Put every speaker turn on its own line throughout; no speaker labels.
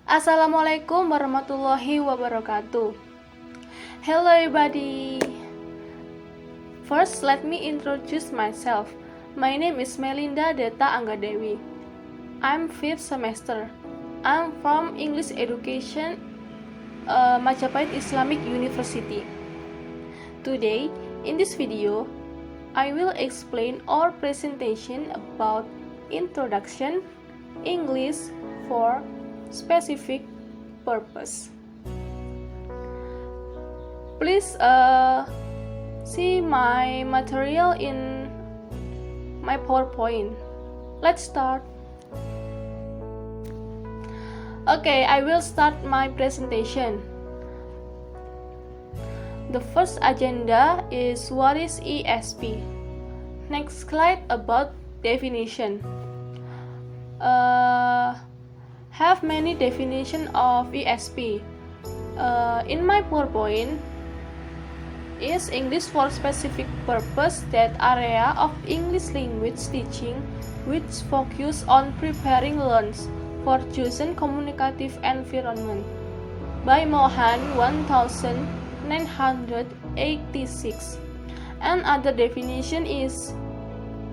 Assalamualaikum warahmatullahi wabarakatuh. Hello everybody. First, let me introduce myself. My name is Melinda, Detha, Angga, Dewi. I'm 5th semester. I'm from English Education, Majapahit Islamic University. Today, in this video, I will explain our presentation about Introduction English for Specific Purpose. Please see my material in my PowerPoint. Let's start. Okay, I will start my presentation. The first agenda is what is ESP. Next slide about definition. Have many definition of ESP. In my PowerPoint is English for specific purpose, that area of English language teaching which focus on preparing learners for chosen communicative environment by Mohan 1986. And other definition is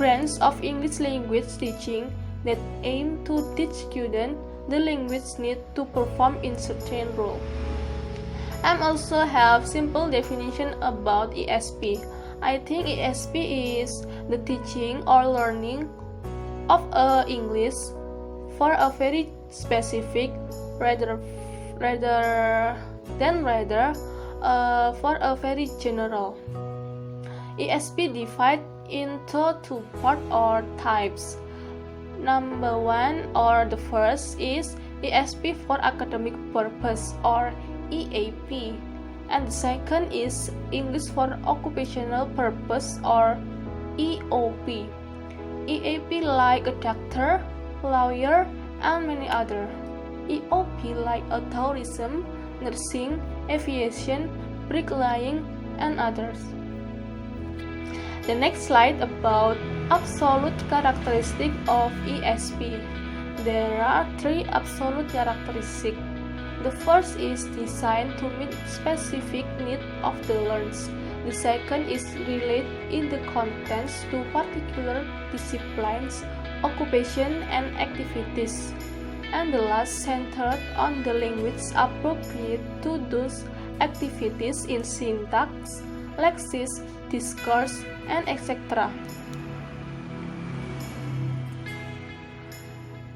branch of English language teaching that aim to teach students the language need to perform in certain role. I also have simple definition about ESP. I think ESP is the teaching or learning of English for a very specific rather for a very general. ESP divided into two parts or types. Number one, or the first, is ESP for academic purpose or EAP, and the second is English for occupational purpose or EOP. EAP like a doctor, lawyer, and many other. EOP like a tourism, nursing, aviation, bricklaying, and others. The next slide about absolute characteristic of ESP. There are three absolute characteristics. The first is designed to meet specific needs of the learners. The second is related in the contents to particular disciplines, occupation, and activities. And the last centered on the language appropriate to those activities in syntax, lexis, discourse, and etc.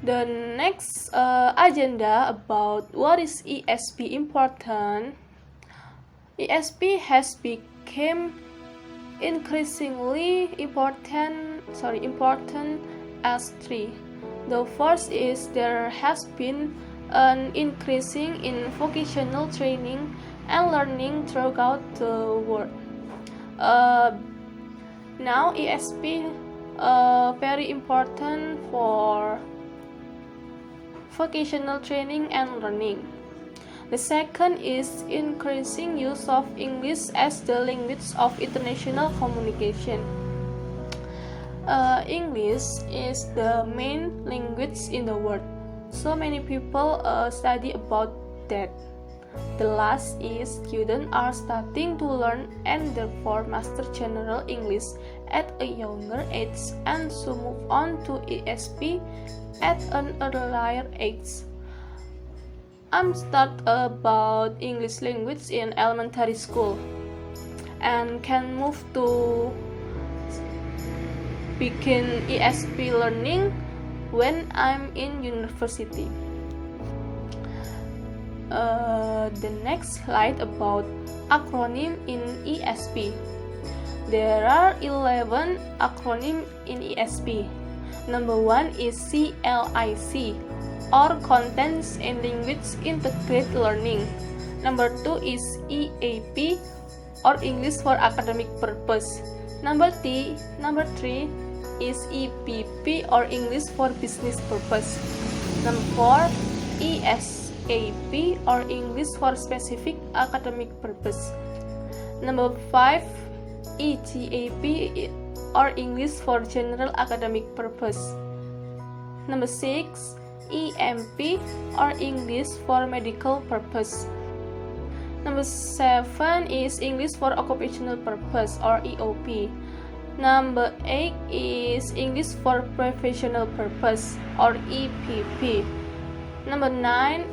The next agenda about what is ESP important. ESP has become increasingly important as three. The first is there has been an increasing in vocational training and learning throughout the world. Now ESP very important for vocational training and learning. The second is increasing use of English as the language of international communication. English is the main language in the world. So many people study about that. The last is students are starting to learn and therefore master general English at a younger age and so move on to ESP at an earlier age. I'm start about English language in elementary school and can move to begin ESP learning when I'm in university. The next slide about acronym in ESP. There are 11 acronyms in ESP. Number one is CLIC, or Contents and Language Integrated Learning. Number two is EAP, or English for Academic Purpose. Number three is EPP, or English for Business Purpose. Number four, ESAP, or English for Specific Academic Purpose. Number 5, EGAP, or English for General Academic Purpose. Number 6, EMP or English for medical purpose. Number 7 is English for occupational purpose or EOP. Number 8 is English for professional purpose or EPP. Number 9,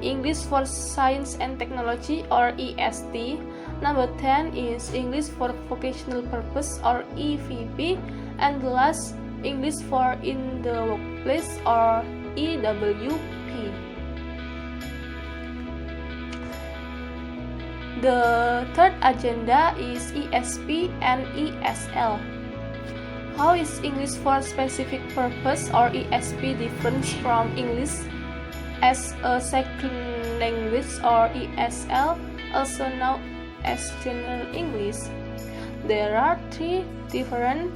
English for science and technology or EST. Number 10 is English for vocational purpose or EVP. And the last, English for in the workplace or EWP. The third agenda is ESP and ESL. How is English for specific purpose or ESP different from English as a second language or ESL, also known as General English? There are three different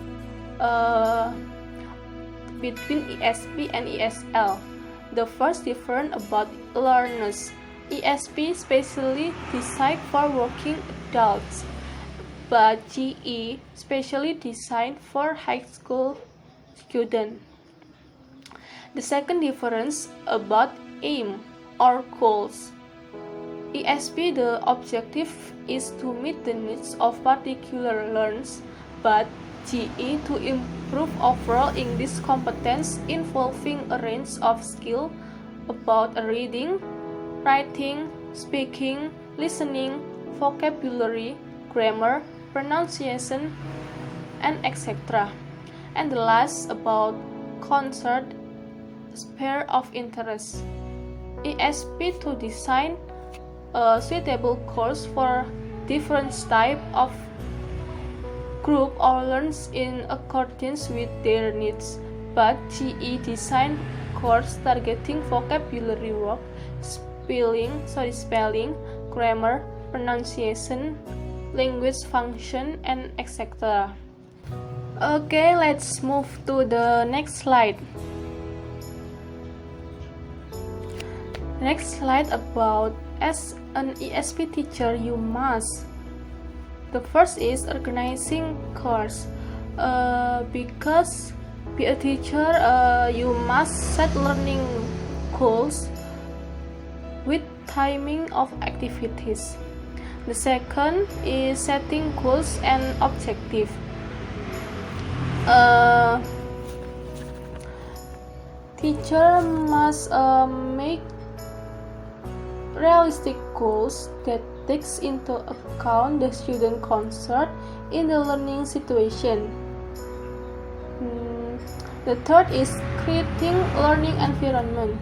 between ESP and ESL. The first difference about learners. ESP specially designed for working adults, but GE specially designed for high school students. The second difference about aim or goals. ESP, the objective is to meet the needs of particular learners, but GE to improve overall English competence involving a range of skills about reading, writing, speaking, listening, vocabulary, grammar, pronunciation, and etc. And the last about concert, sphere of interest. ESP to design a suitable course for different type of group or learners in accordance with their needs, but GE design course targeting vocabulary work, spelling, grammar, pronunciation, language function, and etc. Okay, let's move to the next slide. Next slide about as an ESP teacher you must. The first is organizing course. Because be a teacher, you must set learning goals with timing of activities. The second is setting goals and objectives. Teacher must make realistic goals that takes into account the student concern in the learning situation. The third is creating learning environment.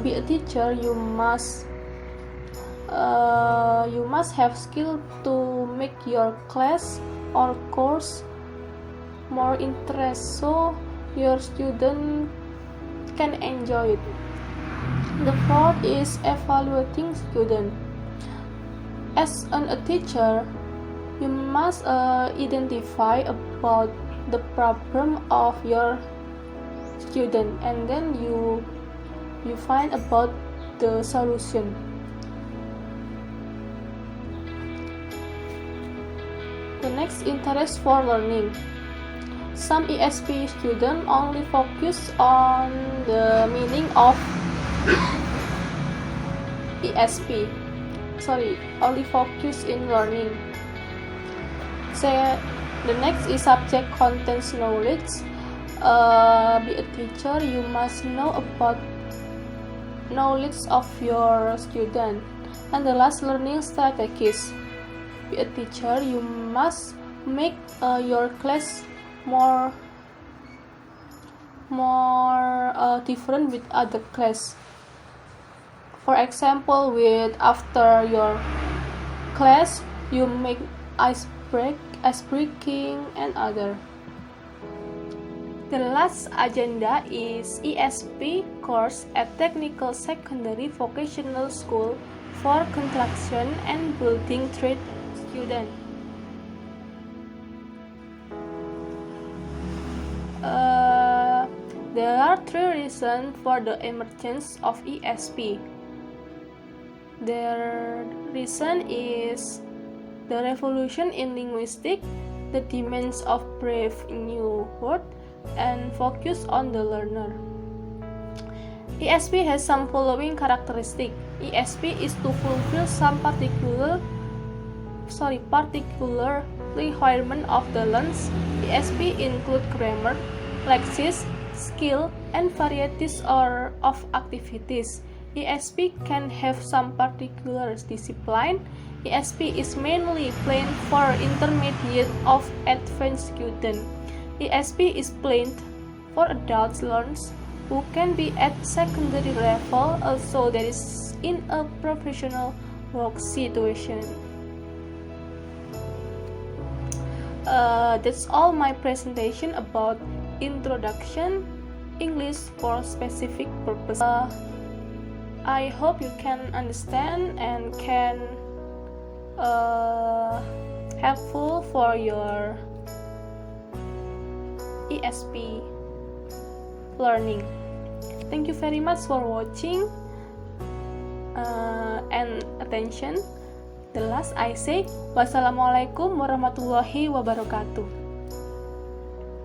Be a teacher, you must have skill to make your class or course more interest so your student can enjoy it. The fourth is evaluating student. As a teacher, you must identify about the problem of your student, and then you find about the solution. The next, interest for learning. Some ESP students only focus on the meaning of ESP. Only focus in learning. The next is subject contents knowledge. Be a teacher, you must know about knowledge of your student. And the last, learning strategies. Be a teacher, you must make your class more different with other class. For example, after your class, you make ice breaking and other. The last agenda is ESP course at Technical Secondary Vocational School for construction and building trade students. There are three reasons for the emergence of ESP. The reason is the revolution in linguistics, the demands of brave new words, and focus on the learner. ESP has some following characteristic. ESP is to fulfill some particular requirement of the learners. ESP include grammar, lexics, skill, and varieties of activities. ESP can have some particular discipline. ESP is mainly planned for intermediate of advanced students. ESP is planned for adult learners who can be at secondary level, also that is in a professional work situation. That's all my presentation about introduction English for specific purpose. I hope you can understand and can helpful for your ESP learning. Thank you very much for watching and attention. The last I say, wassalamualaikum warahmatullahi wabarakatuh.